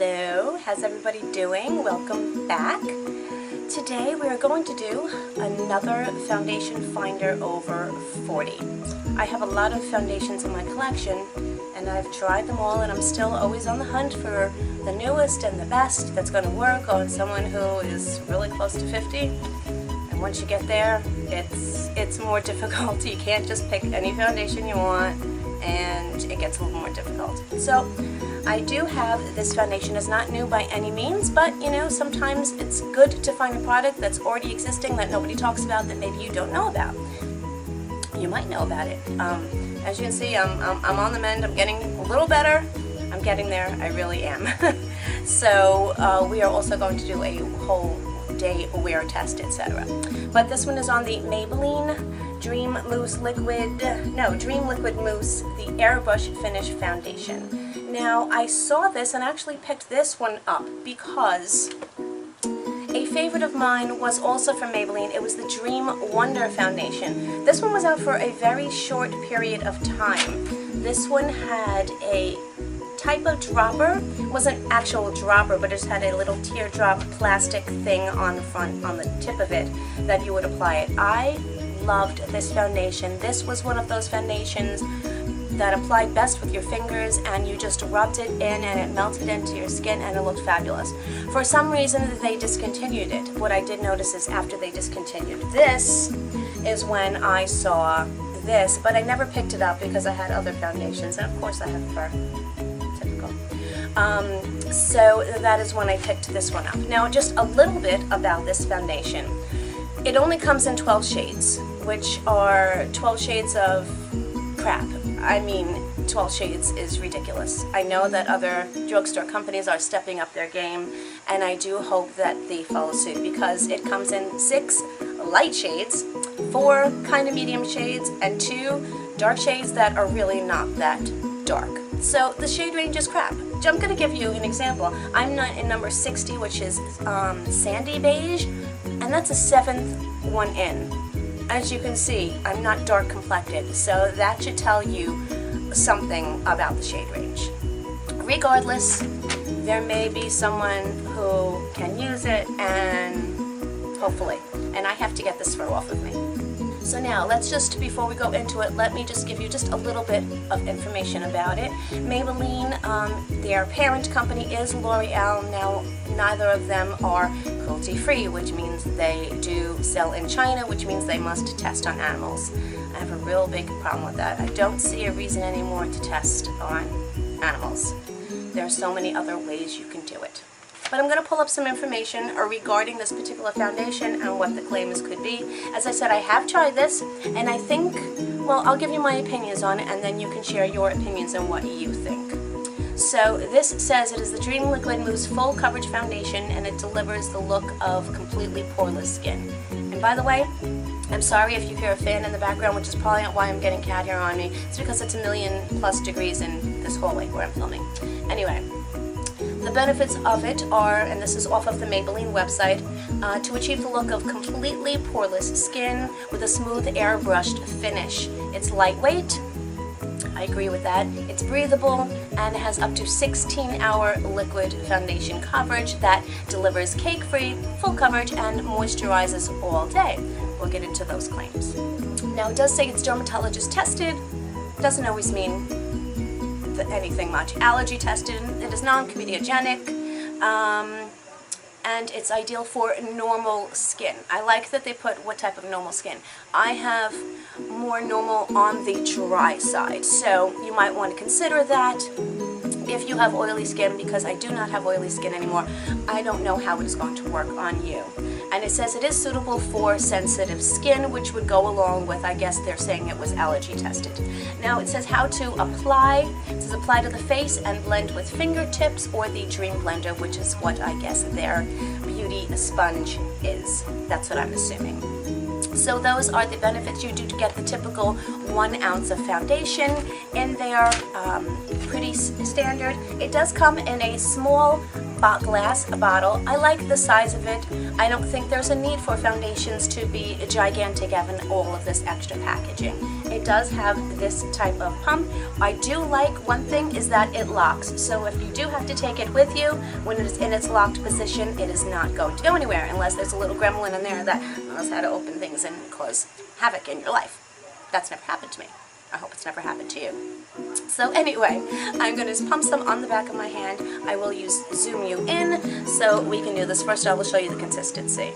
Hello, how's everybody doing? Welcome back. Today we are going to do another foundation finder over 40. I have a lot of foundations in my collection and I've tried them all, and I'm still always on the hunt for the newest and the best that's going to work on someone who is really close to 50. And once you get there, it's more difficult. You can't just pick any foundation you want, and it gets a little more difficult. So I do have this foundation. It's not new by any means, but you know, sometimes it's good to find a product that's already existing that nobody talks about, that maybe you don't know about. You might know about it. As you can see, I'm on the mend. I'm getting a little better. I'm getting there. I really am. So we are also going to do a whole day wear test, etc. But this one is on the Maybelline Dream Liquid Mousse, the Airbrush Finish Foundation. Now, I saw this and actually picked this one up because a favorite of mine was also from Maybelline. It was the Dream Wonder Foundation. This one was out for a very short period of time. This one had a type of dropper. It wasn't an actual dropper, but it just had a little teardrop plastic thing on the front, on the tip of it, that you would apply it. I loved this foundation. This was one of those foundations that applied best with your fingers, and you just rubbed it in and it melted into your skin and it looked fabulous. For some reason they discontinued it. What I did notice is after they discontinued this is when I saw this, but I never picked it up because I had other foundations, and of course I have fur. Typical. So that is when I picked this one up. Now, just a little bit about this foundation. It only comes in 12 shades, which are 12 shades of crap. I mean, 12 shades is ridiculous. I know that other drugstore companies are stepping up their game, and I do hope that they follow suit, because it comes in 6 light shades, 4 kind of medium shades, and 2 dark shades that are really not that dark. So the shade range is crap. I'm going to give you an example. I'm not in number 60, which is sandy beige, and that's a 7th one in. As you can see, I'm not dark complected, so that should tell you something about the shade range. Regardless, there may be someone who can use it, and hopefully, and I have to get this fur off of me. So now, let's just, before we go into it, let me just give you just a little bit of information about it. Maybelline, their parent company is L'Oreal. Now, neither of them are cruelty-free, which means they do sell in China, which means they must test on animals. I have a real big problem with that. I don't see a reason anymore to test on animals. There are so many other ways you can do it. But I'm going to pull up some information regarding this particular foundation and what the claims could be. As I said, I have tried this, and I think, well, I'll give you my opinions on it, and then you can share your opinions on what you think. So this says it is the Dream Liquid Mousse Full Coverage Foundation, and it delivers the look of completely poreless skin. And by the way, I'm sorry if you hear a fan in the background, which is probably not why I'm getting cat hair on me. It's because it's 1,000,000+ degrees in this hallway where I'm filming. Anyway. The benefits of it are, and this is off of the Maybelline website, to achieve the look of completely poreless skin with a smooth airbrushed finish. It's lightweight, I agree with that. It's breathable, and it has up to 16-hour liquid foundation coverage that delivers cake-free, full coverage, and moisturizes all day. We'll get into those claims. Now, it does say it's dermatologist tested. Doesn't always mean anything much. Allergy tested. It is non-comedogenic, and it's ideal for normal skin. I like that they put what type of normal skin. I have more normal on the dry side, so you might want to consider that. If you have oily skin, because I do not have oily skin anymore, I don't know how it is going to work on you. And it says it is suitable for sensitive skin, which would go along with, I guess they're saying it was allergy tested. Now it says how to apply. It says apply to the face and blend with fingertips or the Dream Blender, which is what I guess their beauty sponge is. That's what I'm assuming. So those are the benefits. You do get the typical 1 ounce of foundation in there. pretty standard. It does come in a small glass bottle. I like the size of it. I don't think there's a need for foundations to be gigantic having all of this extra packaging. It does have this type of pump. I do like one thing is that it locks. So if you do have to take it with you, when it is in its locked position, it is not going to go anywhere unless there's a little gremlin in there that knows how to open things and cause havoc in your life. That's never happened to me. I hope it's never happened to you. So anyway, I'm going to pump some on the back of my hand. I will use Zoom You In so we can do this. First I will show you the consistency.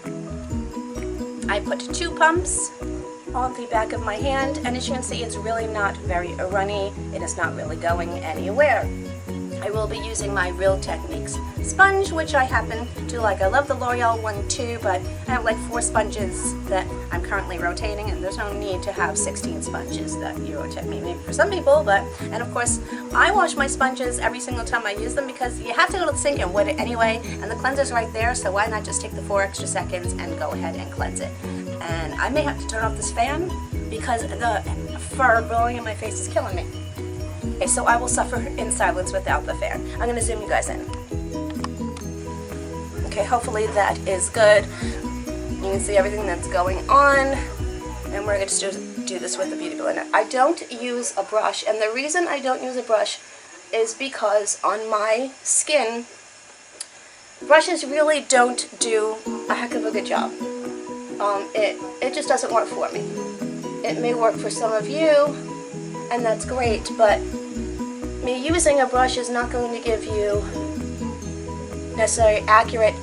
I put 2 pumps on the back of my hand, and as you can see, it's really not very runny. It is not really going anywhere. I will be using my Real Techniques sponge, which I happen to like. I love the L'Oreal one too, but I have like 4 sponges that I'm currently rotating, and there's no need to have 16 sponges that you rotate. Maybe for some people, but, and of course, I wash my sponges every single time I use them because you have to go to the sink and wet it anyway, and the cleanser's right there, so why not just take the 4 extra seconds and go ahead and cleanse it. And I may have to turn off this fan because the fur blowing in my face is killing me. Okay, so I will suffer in silence without the fan. I'm going to zoom you guys in. Okay, hopefully that is good. You can see everything that's going on. And we're going to do this with the Beauty Blender. I don't use a brush, and the reason I don't use a brush is because on my skin, brushes really don't do a heck of a good job. It just doesn't work for me. It may work for some of you, and that's great, but me using a brush is not going to give you necessarily accurate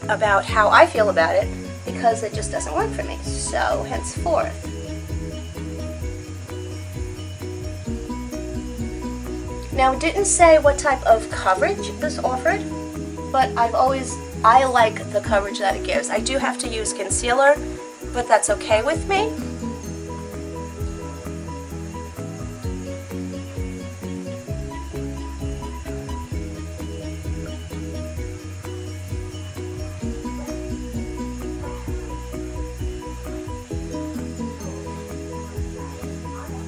about how I feel about it because it just doesn't work for me. So henceforth, now it didn't say what type of coverage this offered, but I like the coverage that it gives. I do have to use concealer, but that's okay with me.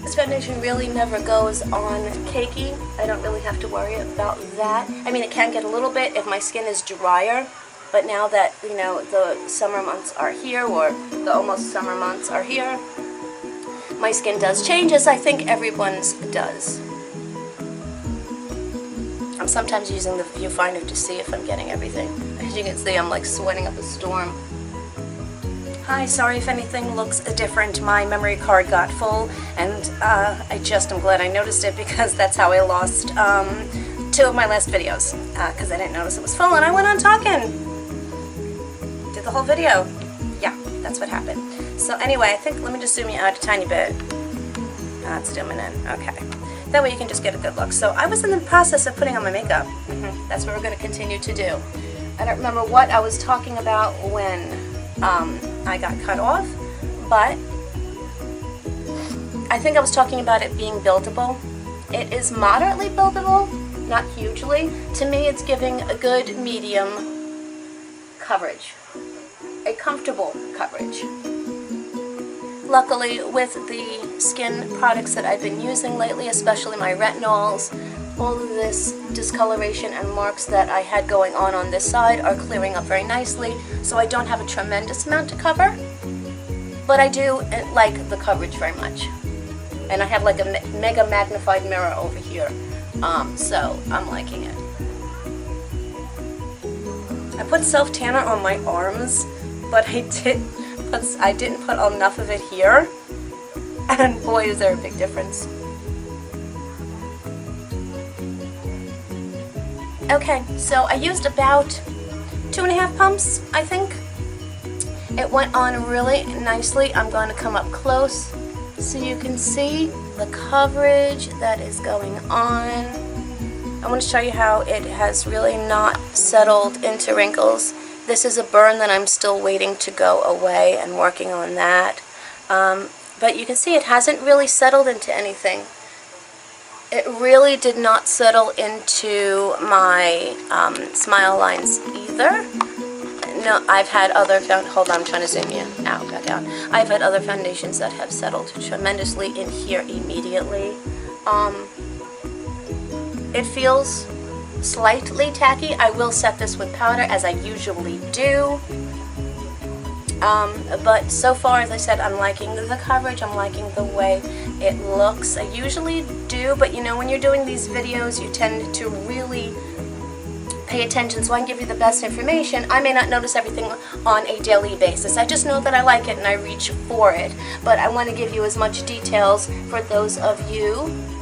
This foundation really never goes on cakey. I don't really have to worry about that. I mean, it can get a little bit if my skin is drier, but now that, you know, the summer months are here, or the almost summer months are here, my skin does change, as I think everyone's does. I'm sometimes using the viewfinder to see if I'm getting everything. As you can see, I'm like sweating up a storm. Hi, sorry if anything looks different. My memory card got full, and I just am glad I noticed it because that's how I lost 2 of my last videos, because I didn't notice it was full and I went on talking. Did the whole video. Yeah, that's what happened. So anyway, I think, let me just zoom you out a tiny bit. It's zooming in. Okay. That way you can just get a good look. So I was in the process of putting on my makeup. That's what we're going to continue to do. I don't remember what I was talking about when I got cut off, but I think I was talking about it being buildable. It is moderately buildable, not hugely. To me, it's giving a good medium coverage, a comfortable coverage. Luckily, with the skin products that I've been using lately, especially my retinols, all of this discoloration and marks that I had going on this side are clearing up very nicely, so I don't have a tremendous amount to cover, but I do like the coverage very much. And I have like a mega magnified mirror over here, so I'm liking it. I put self-tanner on my arms, but I didn't put enough of it here, and boy is there a big difference. Okay, so I used about 2.5 pumps, I think. It went on really nicely. I'm going to come up close so you can see the coverage that is going on. I want to show you how it has really not settled into wrinkles. This is a burn that I'm still waiting to go away and working on that. But you can see it hasn't really settled into anything. It really did not settle into my smile lines either. No, I've had other, hold on, I'm trying to zoom you out, back out. I've had other foundations that have settled tremendously in here immediately. it feels slightly tacky. I will set this with powder as I usually do. But so far, as I said, I'm liking the coverage, I'm liking the way it looks. I usually do, but you know, when you're doing these videos, you tend to really pay attention so I can give you the best information. I may not notice everything on a daily basis. I just know that I like it and I reach for it. But I want to give you as much details for those of you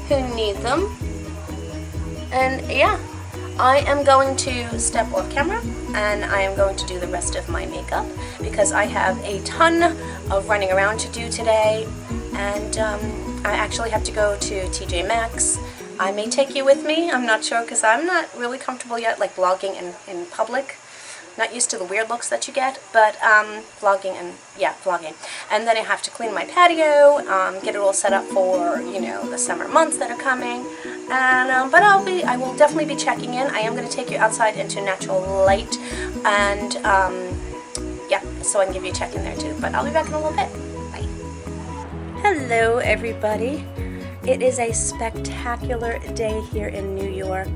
who need them. And yeah, I am going to step off camera and I am going to do the rest of my makeup because I have a ton of running around to do today, and I actually have to go to TJ Maxx. I may take you with me, I'm not sure, because I'm not really comfortable yet, like vlogging in public. Not used to the weird looks that you get, but vlogging. And then I have to clean my patio, get it all set up for, you know, the summer months that are coming. And but I will definitely be checking in. I am going to take you outside into natural light, and yeah, so I can give you a check in there too. But I'll be back in a little bit. Bye. Hello, everybody. It is a spectacular day here in New York.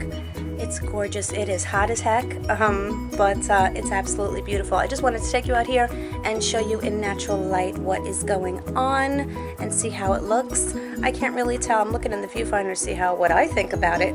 It's gorgeous. It is hot as heck, but it's absolutely beautiful. I just wanted to take you out here and show you in natural light what is going on and see how it looks. I can't really tell. I'm looking in the viewfinder to see what I think about it.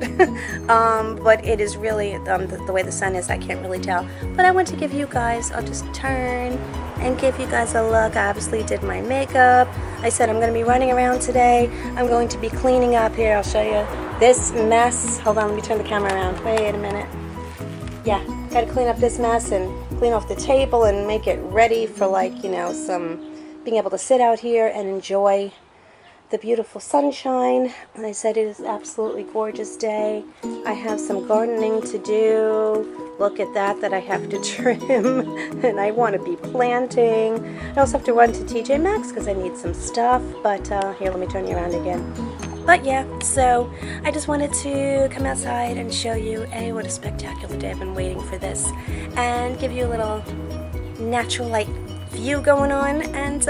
But it is really, the way the sun is, I can't really tell. But I want to give you guys, I'll just turn and give you guys a look. I obviously did my makeup. I said I'm going to be running around today. I'm going to be cleaning up here. I'll show you this mess. Hold on, let me turn the camera around. Wait a minute. Yeah, got to clean up this mess and clean off the table and make it ready for, like, you know, being able to sit out here and enjoy the beautiful sunshine. And I said it is an absolutely gorgeous day. I have some gardening to do. Look at that I have to trim, and I want to be planting. I also have to run to TJ Maxx because I need some stuff, but here, let me turn you around again. But yeah, so I just wanted to come outside and show you, what a spectacular day. I've been waiting for this, and give you a little natural light view going on. And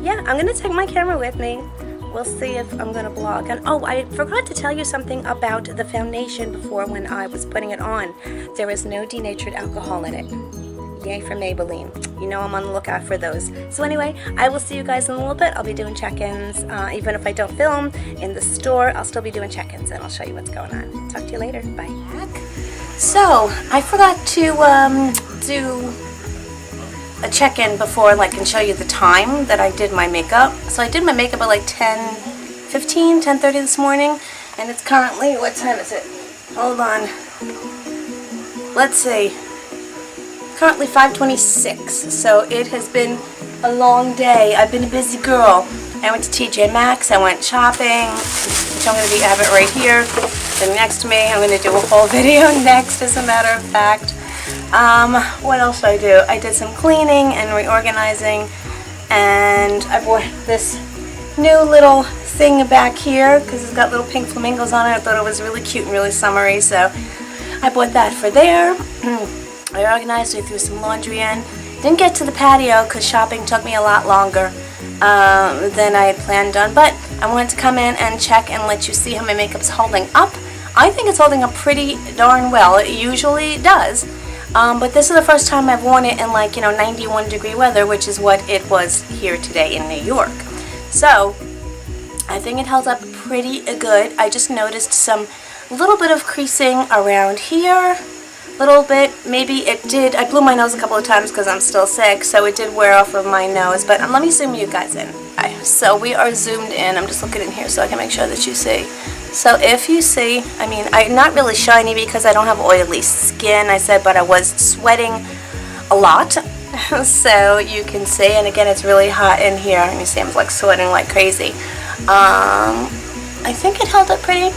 yeah, I'm going to take my camera with me. We'll see if I'm going to blog. And oh, I forgot to tell you something about the foundation before when I was putting it on. There is no denatured alcohol in it. Yay for Maybelline. You know I'm on the lookout for those. So anyway, I will see you guys in a little bit. I'll be doing check-ins. Even if I don't film in the store, I'll still be doing check-ins, and I'll show you what's going on. Talk to you later. Bye. So, I forgot to do a check-in before, like, and show you the time that I did my makeup. So I did my makeup at like 10:30 this morning, and it's currently, what time is it? Hold on. Let's see. Currently 5:26. So it has been a long day. I've been a busy girl. I went to TJ Maxx, I went shopping, which I have it right here. Then next to me, I'm going to do a whole video next, as a matter of fact. What else did I do? I did some cleaning and reorganizing, and I bought this new little thing back here because it's got little pink flamingos on it. I thought it was really cute and really summery, so I bought that for there. I organized, I threw some laundry in. Didn't get to the patio because shopping took me a lot longer than I had planned on, but I wanted to come in and check and let you see how my makeup's holding up. I think it's holding up pretty darn well. It usually does. But this is the first time I've worn it in, like, you know, 91-degree weather, which is what it was here today in New York. So I think it held up pretty good. I just noticed some little bit of creasing around here. Little bit, maybe it did. I blew my nose a couple of times because I'm still sick, so it did wear off of my nose. But let me zoom you guys in. So we are zoomed in. I'm just looking in here so I can make sure that you see. So if you see, I mean, I'm not really shiny because I don't have oily skin, I said, but I was sweating a lot. So you can see, and again, it's really hot in here. And you see I'm like sweating like crazy. I think it held up pretty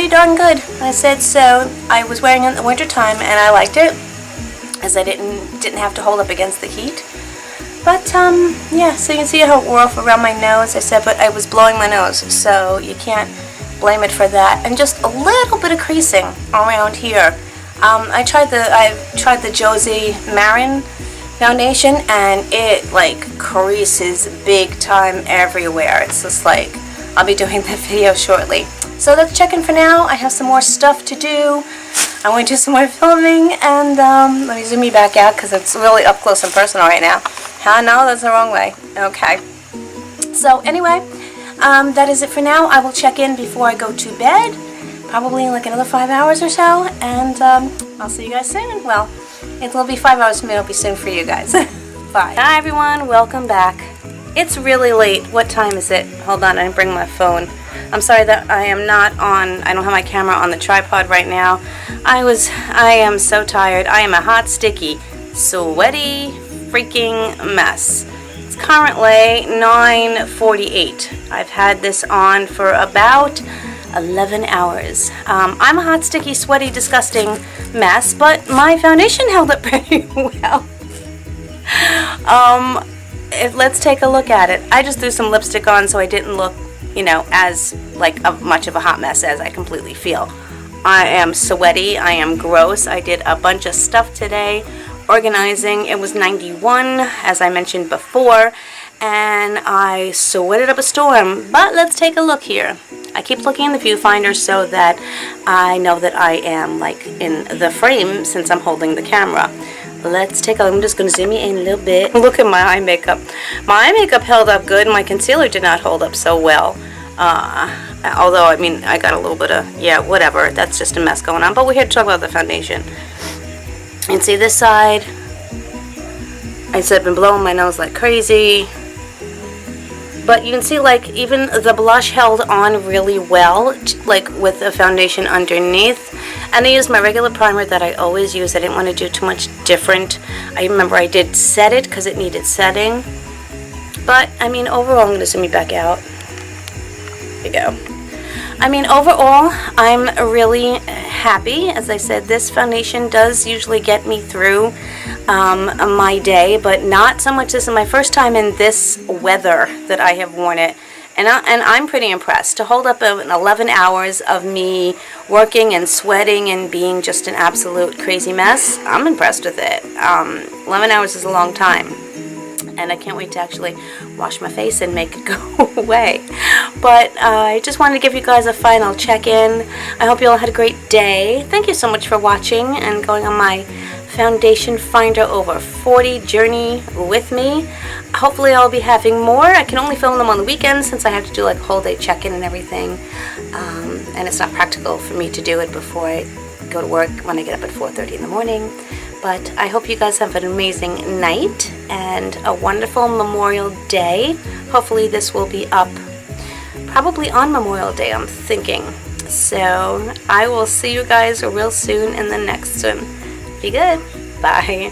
darn good. I said, so I was wearing it in the winter time and I liked it, as I didn't have to hold up against the heat. But yeah, so you can see how it wore off around my nose. I said, but I was blowing my nose, so you can't blame it for that. And just a little bit of creasing around here. I've tried the Josie Marin foundation, and it like creases big time everywhere. It's just like I'll be doing that video shortly. So that's check-in for now. I have some more stuff to do. I want to do some more filming, and let me zoom you back out because it's really up close and personal right now. No, that's the wrong way. Okay. So anyway, that is it for now. I will check in before I go to bed, probably in like another 5 hours or so, and I'll see you guys soon. Well, it'll be 5 hours for me. It'll be soon for you guys. Bye. Hi everyone, welcome back. It's really late. What time is it? Hold on, I didn't bring my phone. I'm sorry that I am not on, I don't have my camera on the tripod right now. I am so tired. I am a hot, sticky, sweaty, freaking mess. It's currently 9:48. I've had this on for about 11 hours. I'm a hot, sticky, sweaty, disgusting mess, but my foundation held up pretty well. Let's take a look at it. I just threw some lipstick on so I didn't look, you know, as like much of a hot mess as I completely feel. I am sweaty. I am gross. I did a bunch of stuff today, organizing. It was 91, as I mentioned before, and I sweated up a storm. But let's take a look here. I keep looking in the viewfinder so that I know that I am like in the frame since I'm holding the camera. Let's take a look. I'm just going to zoom you in a little bit. Look at my eye makeup. My eye makeup held up good. My concealer did not hold up so well. Although, I mean, I got a little bit of, yeah, whatever. That's just a mess going on. But we're here to talk about the foundation. And see this side? I said I've been blowing my nose like crazy. But you can see, like, even the blush held on really well, like, with the foundation underneath. And I used my regular primer that I always use. I didn't want to do too much different. I remember I did set it because it needed setting. But, I mean, overall, I'm going to zoom you back out. There you go. I mean, overall, I'm really happy. As I said, this foundation does usually get me through my day, but not so much. This is my first time in this weather that I have worn it, and I'm pretty impressed. To hold up 11 hours of me working and sweating and being just an absolute crazy mess, I'm impressed with it. 11 hours is a long time. And I can't wait to actually wash my face and make it go away. But I just wanted to give you guys a final check-in. I hope you all had a great day. Thank you so much for watching and going on my Foundation Finder over 40 journey with me. Hopefully I'll be having more. I can only film them on the weekends since I have to do like a whole day check-in and everything. And it's not practical for me to do it before I go to work when I get up at 4:30 in the morning. But I hope you guys have an amazing night and a wonderful Memorial Day. Hopefully this will be up probably on Memorial Day, I'm thinking. So I will see you guys real soon in the next one. Be good. Bye.